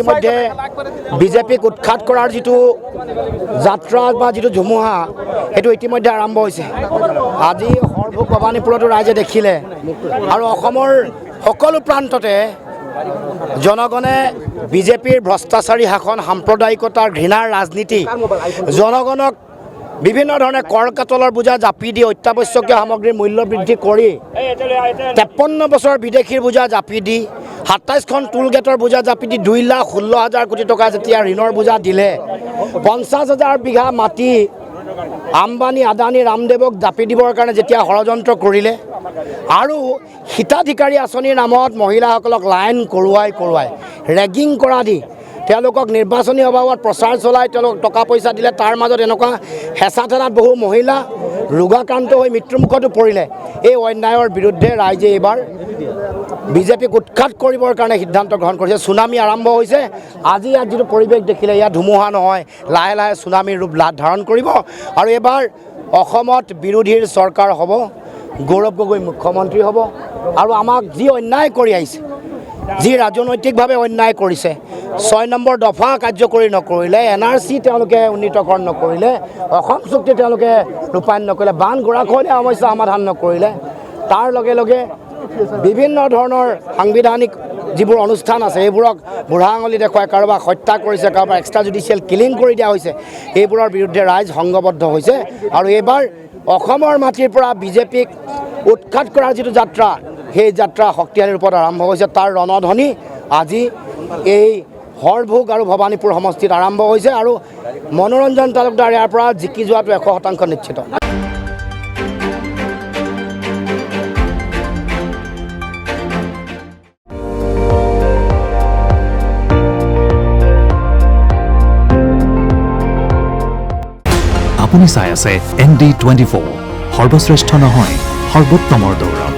ইতিমধ্যে বিজেপিক উৎখাত কৰাৰ যিটো যাত্ৰা বা যিটো ধুমুহা সেইটো ইতিমধ্যে আৰম্ভ হৈছে। আজি সৰভোগ ভৱানীপুৰতো ৰাইজে দেখিলে আৰু অসমৰ সকলো প্ৰান্ততে জনগণে বিজেপিৰ ভ্ৰষ্টাচাৰী শাসন, সাম্প্ৰদায়িকতাৰ ঘৃণাৰ ৰাজনীতি, জনগণক বিভিন্ন ধৰণে কৰ কাটলৰ বোজা জাপি দি অত্যাৱশ্যকীয় সামগ্ৰীৰ মূল্য বৃদ্ধি কৰি 53 বছৰ বিদেশীৰ বোজা জাপি দি 27খন টোল গেটৰ বোজা জাপি দি 2,16,000 কোটি টকা যেতিয়া ঋণৰ বোজা দিলে, 50,000 বিঘা মাটি আম্বানী, আদানী, ৰামদেৱক জাপি দিবৰ কাৰণে যেতিয়া ষড়যন্ত্ৰ কৰিলে আৰু হিতাধিকাৰী আঁচনিৰ নামত মহিলাসকলক লাইন কৰোৱাই ৰেগিং কৰা দি তেওঁলোকক নিৰ্বাচনী অভাৱত প্ৰচাৰ চলাই তেওঁলোকক টকা পইচা দিলে, তাৰ মাজত এনেকুৱা হেঁচা ঠেলাত বহু মহিলা ৰোগাক্ৰান্ত হৈ মৃত্যুমুখতো পৰিলে। এই অন্যায়ৰ বিৰুদ্ধে ৰাইজে এইবাৰ বিজেপিক উৎখাত কৰিবৰ কাৰণে সিদ্ধান্ত গ্ৰহণ কৰিছে। চুনামি আৰম্ভ হৈছে। আজি ইয়াত যিটো পৰিৱেশ দেখিলে, ইয়াত ধুমুহা নহয়, লাহে লাহে চুনামিৰ ৰূপ ধাৰণ কৰিব আৰু এইবাৰ অসমত বিৰোধীৰ চৰকাৰ হ'ব, গৌৰৱ গগৈ মুখ্যমন্ত্ৰী হ'ব আৰু আমাক যি অন্যায় কৰি আহিছে, যি ৰাজনৈতিকভাৱে অন্যায় কৰিছে, 6 নম্বৰ দফা কাৰ্যকৰী নকৰিলে, NRC তেওঁলোকে উন্নীতকৰণ নকৰিলে, অসম চুক্তি তেওঁলোকে ৰূপায়ণ নকৰিলে, বান গৰাখহনীয়া সমস্যা সমাধান নকৰিলে, তাৰ লগে লগে বিভিন্ন ধৰণৰ সাংবিধানিক যিবোৰ অনুষ্ঠান আছে এইবোৰক বুঢ়া আঙুলি দেখুৱাই কাৰোবাক হত্যা কৰিছে, কাৰোবাক এক্সট্ৰা জুডিচিয়েল কিলিং কৰি দিয়া হৈছে। এইবোৰৰ বিৰুদ্ধে ৰাইজ সংঘবদ্ধ হৈছে আৰু এইবাৰ অসমৰ মাটিৰ পৰা বিজেপিক উৎখাত কৰাৰ যিটো যাত্ৰা, সেই যাত্ৰা শক্তিশালী ৰূপত আৰম্ভ হৈছে। তাৰ ৰণধ্বনি আজি এই সৰভোগ আৰু ভৱানীপুৰ সমষ্টিত আৰম্ভ হৈছে আৰু মনোৰঞ্জন তালুকদাৰ ইয়াৰ পৰা জিকি যোৱাটো 100% নিশ্চিত। আপুনি চাই আছে ND24, সৰ্বশ্ৰেষ্ঠ নহয়, সৰ্বোত্তমৰ দৌৰ।